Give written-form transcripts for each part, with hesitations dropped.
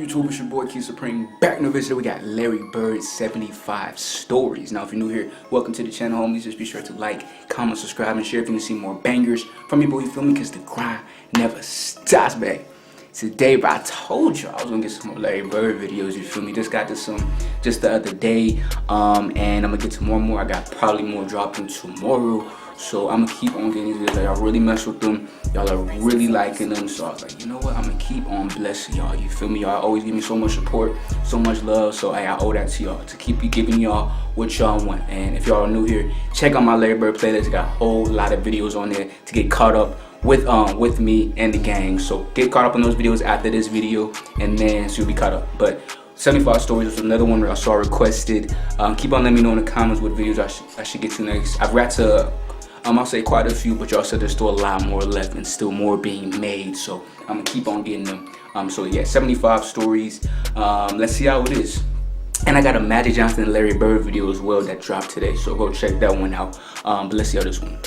YouTube? It's your boy KingSupreme back in the video. We got Larry Bird 75 stories. Now if you're new here, welcome to the channel, homies. Just be sure to like, comment, subscribe, and share if you want to see more bangers from your boy, you feel me? Because the grind never stops, babe. Today, bro, I told you I was gonna get some more Larry Bird videos, you feel me? Just got to some just the other day, and I'm gonna get to more. I got probably more dropping tomorrow. So I'm gonna keep on getting these videos. Like, y'all really mess with them. Y'all are really liking them. So I was like, you know what? I'm gonna keep on blessing y'all. You feel me? Y'all always give me so much support, so much love. So hey, I owe that to y'all to keep giving y'all what y'all want. And if y'all are new here, check out my Larry Bird playlist. I got a whole lot of videos on there to get caught up with me and the gang. So get caught up on those videos after this video, and then so you'll be caught up. But 75 stories was another one that I saw requested. Keep on letting me know in the comments what videos I should get to next. I've got to I'll say quite a few, but y'all said there's still a lot more left and still more being made, so I'm gonna keep on getting them. So yeah, 75 stories. Let's see how it is. And I got a Magic Johnson and Larry Bird video as well that dropped today, so go check that one out. But let's see how this one.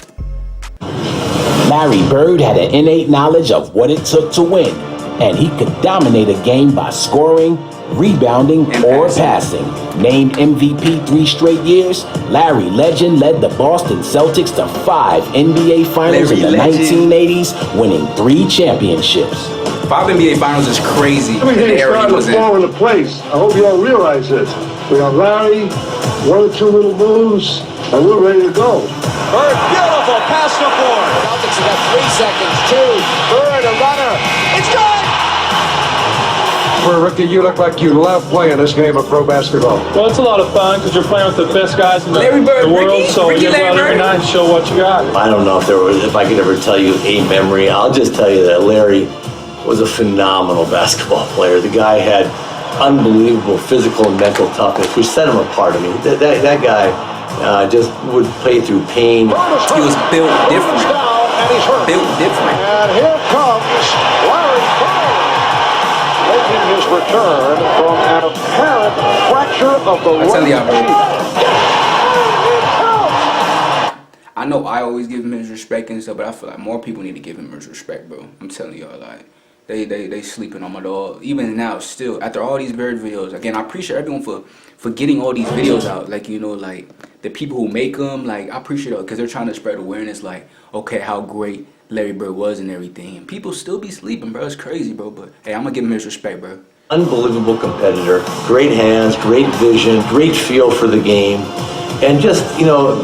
Larry Bird had an innate knowledge of what it took to win, and he could dominate a game by scoring, rebounding, or passing. Named MVP 3 straight years, Larry Legend led the Boston Celtics to 5 NBA Finals in the 1980s, winning 3 championships. 5 NBA Finals is crazy. Everything's starting to fall into place. I hope you all realize this. We got Larry, 1 or 2 little moves, and we're ready to go. Bird, beautiful pass to board. Celtics have got 3 seconds. 2. Bird, a runner. It's good. For a rookie, you look like you love playing this game of pro basketball. Well, it's a lot of fun because you're playing with the best guys in the world, so you go out every night and show what you got. I don't know if I could ever tell you a memory. I'll just tell you that Larry was a phenomenal basketball player. The guy had unbelievable physical and mental toughness, which set him apart. I mean, that guy just would play through pain. He was built different. Built different. And here comes Larry Bird, making his return from an apparent fracture of the right knee. I know I always give him his respect and stuff, but I feel like more people need to give him his respect, bro. I'm telling y'all, like, they sleeping on my dog. Even now, still, after all these Bird videos, again, I appreciate everyone for getting all these videos out. Like, you know, like, the people who make them, like, I appreciate it because they're trying to spread awareness, like, okay, how great Larry Bird was and everything. And people still be sleeping, bro. It's crazy, bro. But, hey, I'm going to give him his respect, bro. Unbelievable competitor, great hands, great vision, great feel for the game, and just, you know,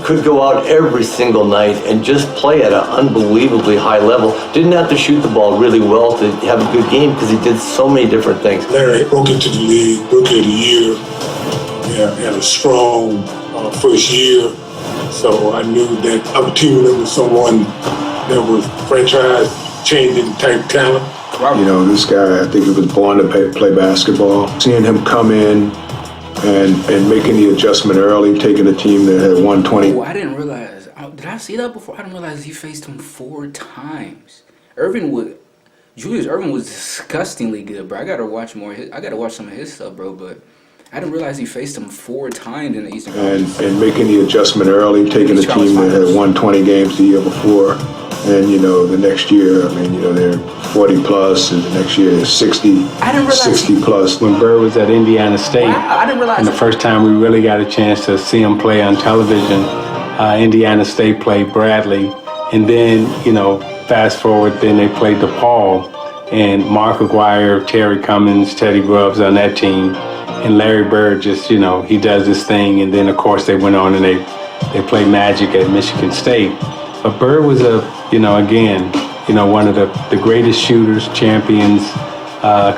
could go out every single night and just play at an unbelievably high level. Didn't have to shoot the ball really well to have a good game because he did so many different things. Larry broke into the league, Rookie of the Year. Yeah, had a strong first year. So I knew that I was teaming up with someone that was franchise-changing type talent. You know, this guy, I think he was born to play basketball. Seeing him come in and making the adjustment early, taking a team that had 120. Oh, I didn't realize. Did I see that before? I didn't realize he faced him 4 times. Julius Erving was disgustingly good, bro. I gotta watch more. I gotta watch some of his stuff, bro. But I didn't realize he faced him 4 times in the Eastern Conference. And making the adjustment early, taking a team that had won 20 games the year before. And, you know, the next year, I mean, you know, they're 40 plus, and the next year is 60 plus. When Bird was at Indiana State, I didn't realize. and the first time we really got a chance to see him play on television, Indiana State played Bradley. And then, you know, fast forward, then they played DePaul, and Mark Aguirre, Terry Cummins, Teddy Grubbs on that team. And Larry Bird just, you know, he does this thing. And then, of course, they went on and they played Magic at Michigan State. But Bird was one of the greatest shooters, champions,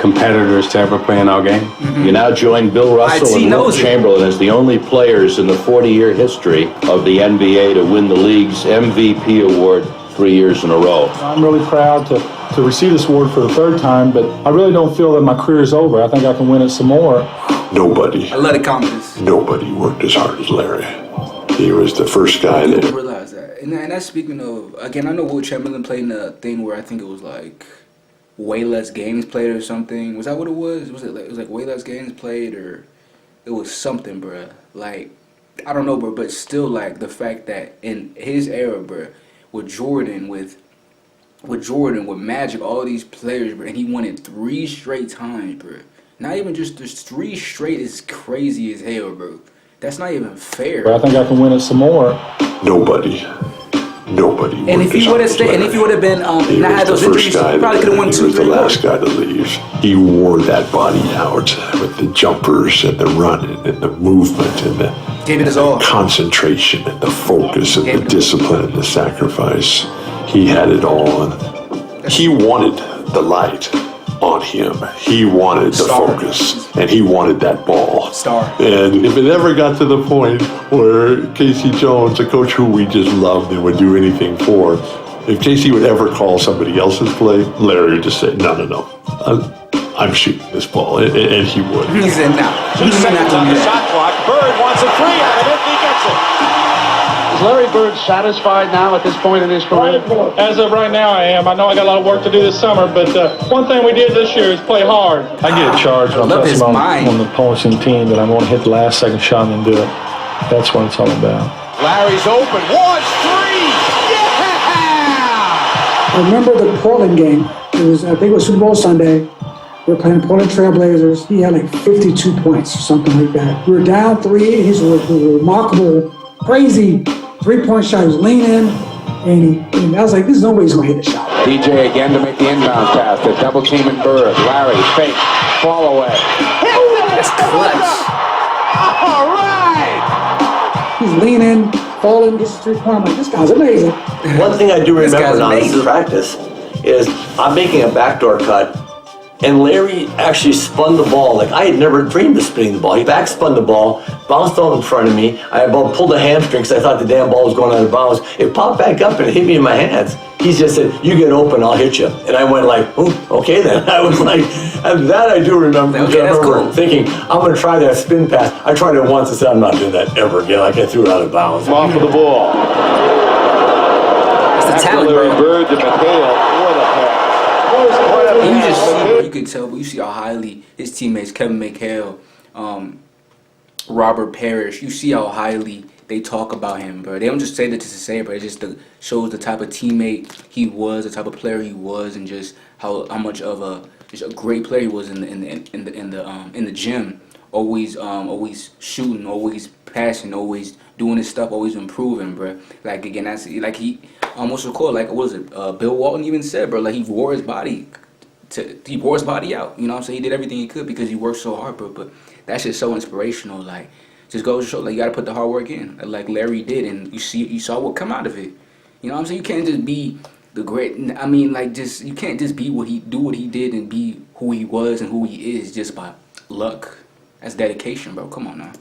competitors to ever play in our game. You now join Bill Russell and Wilt Chamberlain as the only players in the 40-year history of the NBA to win the league's MVP award 3 years in a row. I'm really proud to receive this award for the 3rd time, but I really don't feel that my career is over. I think I can win it some more. Nobody. I love the confidence. Nobody worked as hard as Larry. He was the first guy that. I didn't realize that. And that's speaking of, again, I know Wilt Chamberlain played in a thing where I think it was like way less games played or something. Was that what it was? It was like way less games played, or it was something, bruh. Like, I don't know, bro, but still, like, the fact that in his era, bruh, with Jordan, with with Jordan, with Magic, all these players, bro, and he won it 3 straight times, bro. Not even just 3 straight is crazy as hell, bro. That's not even fair. I think I can win it some more. Nobody. And if he would have stayed, and if he would have been not had those injuries, he probably could have won 2, 3 He was the last guy to leave. He wore that body out with the jumpers and the running and the movement and the concentration and the focus and the discipline and the sacrifice. He had it all. And he wanted the light on him. He wanted the focus, and he wanted that ball. And if it ever got to the point where Casey Jones, a coach who we just loved and would do anything for, if Casey would ever call somebody else's play, Larry would just say, no, I'm shooting this ball, and he would. He said, no. 2 seconds on the shot clock. Bird wants a 3 out of it, and he gets it. Is Larry Bird satisfied now at this point in his career? As of right now, I am. I know I got a lot of work to do this summer, but one thing we did this year is play hard. I get charged when I'm pressing on the opposing team that I'm going to hit the last second shot and then do it. That's what it's all about. Larry's open. 1, 3. Yeah! I remember the Portland game. I think it was Super Bowl Sunday. We were playing Portland Trailblazers. He had like 52 points or something like that. We were down 3. He's a remarkable, crazy 3-point shot. He was leaning, and I was like, "There's no way he's going to hit the shot." DJ again to make the inbound pass. The double team in Bird. Larry fake, fall away. That's clutch. All right. He's leaning, falling, gets a 3-point. I'm like, this guy's amazing. One thing I do remember now in practice is I'm making a backdoor cut. And Larry actually spun the ball. Like, I had never dreamed of spinning the ball. He back spun the ball, bounced out in front of me. I about pulled a hamstring because I thought the damn ball was going out of bounds. It popped back up and it hit me in my hands. He just said, "You get open, I'll hit you." And I went like, okay then. I was like, and that I do remember. Okay, I remember thinking, I'm going to try that spin pass. I tried it once and said, I'm not doing that ever again. Like, I threw it out of bounds. Off of the ball. That's the talent, Larry Bird to McHale. What a pass. You could tell, but you see how highly his teammates, Kevin McHale, Robert Parrish, you see how highly they talk about him, bro. They don't just say that just to say it, but it just shows the type of teammate he was, the type of player he was, and just how much of a great player he was in the gym. Always shooting, always passing, always doing his stuff, always improving, bro. Like, again, that's like he what's it called? Like, what was it? Bill Walton even said, bro, like he wore his body out. You know what I'm saying? He did everything he could because he worked so hard, bro. But that's just so inspirational. Like, just goes to show, like, you gotta put the hard work in, like Larry did, and you saw what come out of it. You know what I'm saying? You can't just be the great. I mean, like, you can't just be what he did and be who he was and who he is just by luck. That's dedication, bro. Come on now.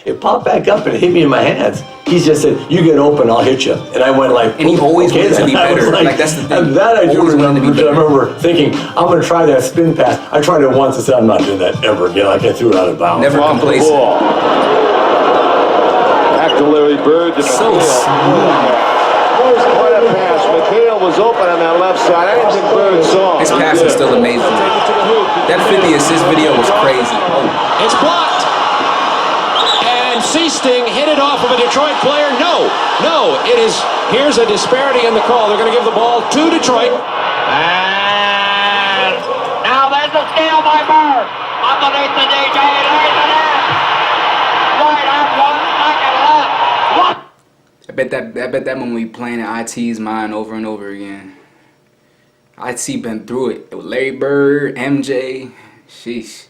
It popped back up and it hit me in my hands. He just said, "You get open, I'll hit you." And I went like, and he always okay, wanted to be better. Like, that's the thing. And that I do remember. I remember thinking, I'm going to try that spin pass. I tried it once and said, I'm not doing that ever again. Like, I threw it out of bounds. Never complacent. Back to Larry Bird to so McHale. What a pass. McHale was open on that left side. I didn't think Bird saw. His pass is still amazing. That 50 assist video was crazy. Oh. It's blocked. And Seasting hit it off of a Detroit player. No, it is. Here's a disparity in the call. They're going to give the ball to Detroit. And now there's a steal by Bird. Underneath the DJ. There's the net. Right up 1 second left. I bet that moment we playing in IT's mind over and over again. IT been through it. With Larry Bird, MJ, sheesh.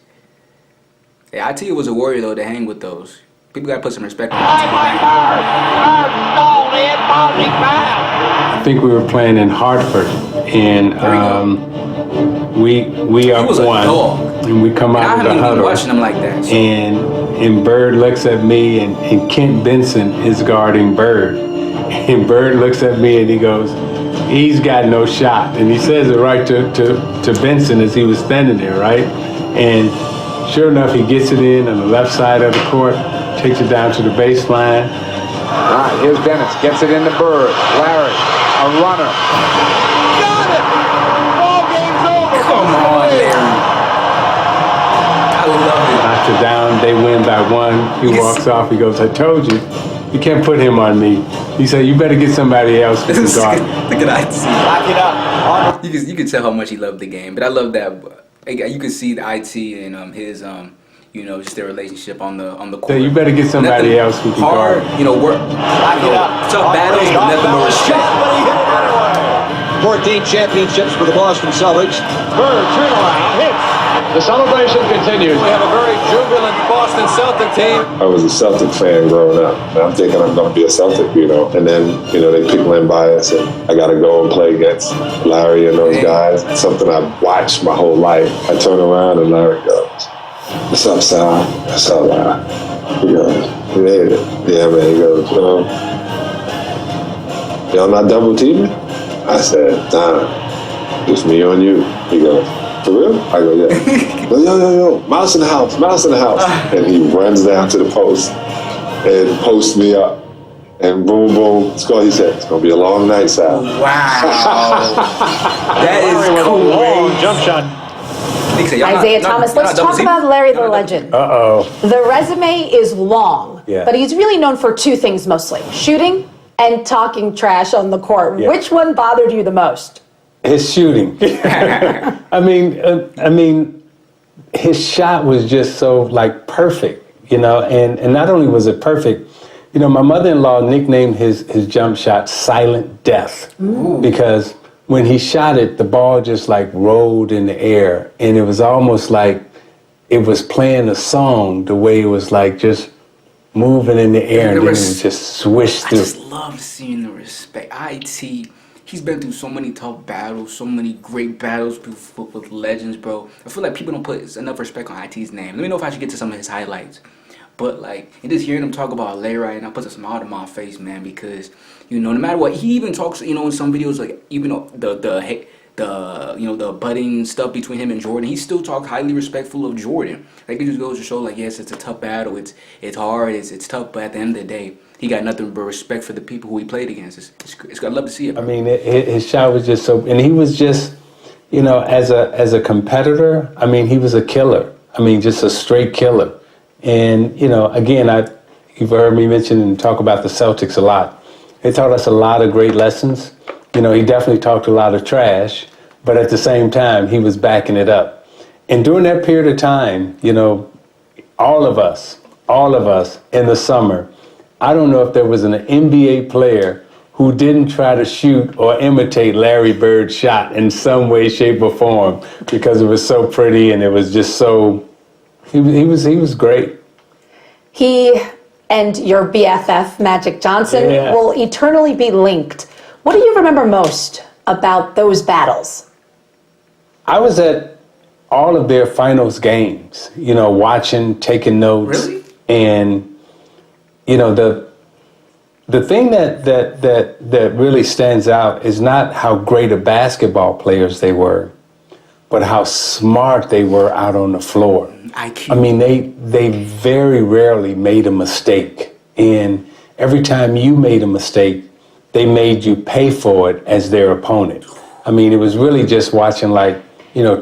Yeah, IT was a warrior though to hang with those. People gotta put some respect on IT. I think we were playing in Hartford, and we up one, and we come out of the huddle. Watching him like that. So. And Bird looks at me, and Kent Benson is guarding Bird, and Bird looks at me and he goes, "He's got no shot," and he says it right to Benson as he was standing there, right? And sure enough, he gets it in on the left side of the court, takes it down to the baseline. All right, here's Dennis, gets it into Bird. Larry, a runner. Got it! Ball game's over. Come on, Larry. I love it. Knocks it down, they win by 1. He walks off, he goes, "I told you, you can't put him on me." He said, "You better get somebody else who can guard." Look at IT. Lock it up. You can tell how much he loved the game, but I love that. You can see the IT and his just their relationship on the court. So you better get somebody else who can hard, guard. Work, tough battles, but nothing but respect. 14 championships for the Boston Celtics. Bird turnaround hits. The celebration continues. We have a very jubilant Boston Celtic team. I was a Celtic fan growing up, and I'm thinking I'm going to be a Celtic, And then, they pick Len Bias, and I got to go and play against Larry and those guys. It's something I've watched my whole life. I turn around and Larry goes, "What's up, Sal?" "What's up, Larry?" He goes, "You made it." "Yeah, man." He goes, "Y'all not double teaming?" I said, "Nah, just me on you." He goes, "For real?" I go, "Yeah." Yo, mouse in the house. And he runs down to the post and posts me up. And boom, boom, score. He said, "It's going to be a long night, Sal." Wow. That is cool. Long jump shot. Isaiah Thomas, let's talk about Larry the Legend. The resume is long, but he's really known for two things mostly: shooting and talking trash on the court. Yeah. Which one bothered you the most? His shooting. I mean, his shot was just so perfect, and not only was it perfect, my mother-in-law nicknamed his jump shot Silent Death. Ooh. Because when he shot it, the ball just rolled in the air, and it was almost like it was playing a song, the way it was just moving in the air, and then it would just swish through. I just love seeing the respect. IT, he's been through so many tough battles, so many great battles with legends, bro. I feel like people don't put enough respect on IT's name. Let me know if I should get to some of his highlights. But and just hearing him talk about Larry right now puts a smile on my face, man, because no matter what, he even talks, in some videos, even the budding stuff between him and Jordan, he still talks highly respectful of Jordan. It just goes to show, yes, it's a tough battle, it's hard, it's tough, but at the end of the day, he got nothing but respect for the people who he played against. It's I'd love to see it, bro. I mean, his shot was just so, and he was just, as a competitor, I mean, he was a killer. I mean, just a straight killer. And, again, you've heard me mention and talk about the Celtics a lot. They taught us a lot of great lessons. He definitely talked a lot of trash, but at the same time, he was backing it up. And during that period of time, all of us in the summer, I don't know if there was an NBA player who didn't try to shoot or imitate Larry Bird's shot in some way, shape, or form, because it was so pretty and it was just so, he was great. He and your BFF, Magic Johnson, will eternally be linked. What do you remember most about those battles? I was at all of their finals games, watching, taking notes. Really? And, the thing that really stands out is not how great of basketball players they were, but how smart they were out on the floor. IQ. I mean, they very rarely made a mistake. And every time you made a mistake, they made you pay for it as their opponent. I mean, it was really just watching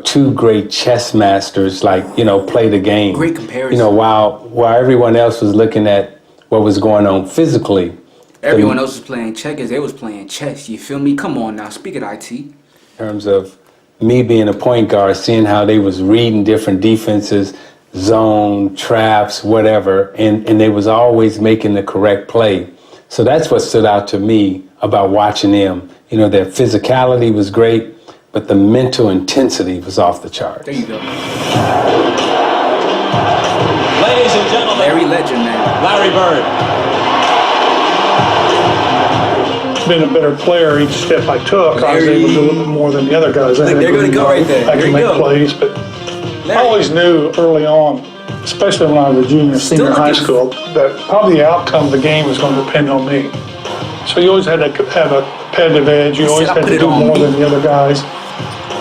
two great chess masters play the game. Great comparison. While everyone else was looking at what was going on physically. Everyone else was playing checkers, they was playing chess, you feel me? Come on now, speak of IT. In terms of me being a point guard, seeing how they was reading different defenses, zone, traps, whatever, and they was always making the correct play. So that's what stood out to me about watching them. Their physicality was great, but the mental intensity was off the charts. There you go. Ladies and gentlemen, Larry Legend, man. Larry Bird. Been a better player each step I took. I was able to do a little bit more than the other guys. They're going to go right there. I can make plays, but I always knew early on, especially when I was a junior, senior in high school, that probably the outcome of the game was going to depend on me. So you always had to have a competitive edge. You always had to do more than the other guys.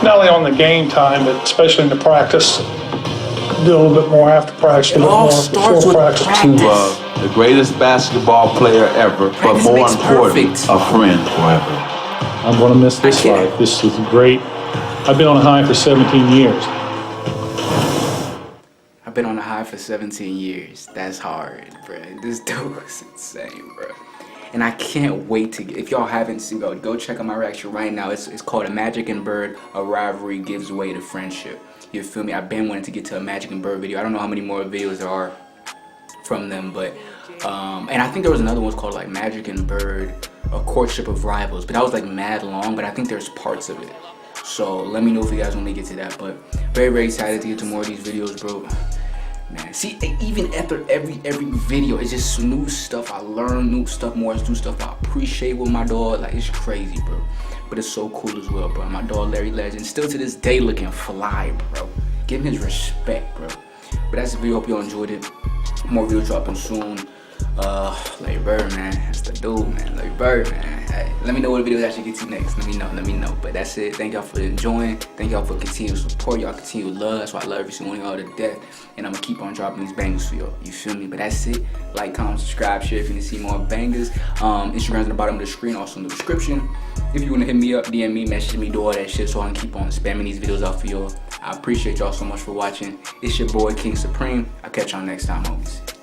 Not only on the game time, but especially in the practice. Do a little bit more after practice, a little bit more before practice. The greatest basketball player ever, but more important, a friend forever. I'm going to miss this life. This is great. I've been on a high for 17 years. I've been on a high for 17 years. That's hard, bro. This dude is insane, bro. and I can't wait to get, if y'all haven't seen, go check out my reaction right now. It's called A Magic and Bird, A Rivalry Gives Way to Friendship. You feel me? I've been wanting to get to a Magic and Bird video. I don't know how many more videos there are from them, but and I think there was another one called like Magic and Bird, A Courtship of Rivals, but that was like mad long, but I think there's parts of it. So let me know if you guys want me to get to that, but very, very excited to get to more of these videos, bro. Man, see, even after every video, it's just new stuff. I learn new stuff, more new stuff I appreciate with my dog. Like, it's crazy, bro. But it's so cool as well, bro. My dog, Larry Legend, still to this day looking fly, bro. Give him his respect, bro. But that's the video. Hope y'all enjoyed it. More videos dropping soon. Larry Bird, man. That's the dude, man. Larry Bird, man. Hey, let me know what videos I should get to next. Let me know. But that's it. Thank y'all for enjoying. Thank y'all for continued support. Y'all continue love. That's why I love every single one of y'all to death. And I'm gonna keep on dropping these bangers for y'all. You feel me? But that's it. Like, comment, subscribe, share if you need to see more bangers. Instagram's at the bottom of the screen, also in the description. If you wanna hit me up, DM me, message me, do all that shit so I can keep on spamming these videos out for y'all. I appreciate y'all so much for watching. It's your boy, King Supreme. I'll catch y'all next time, homies.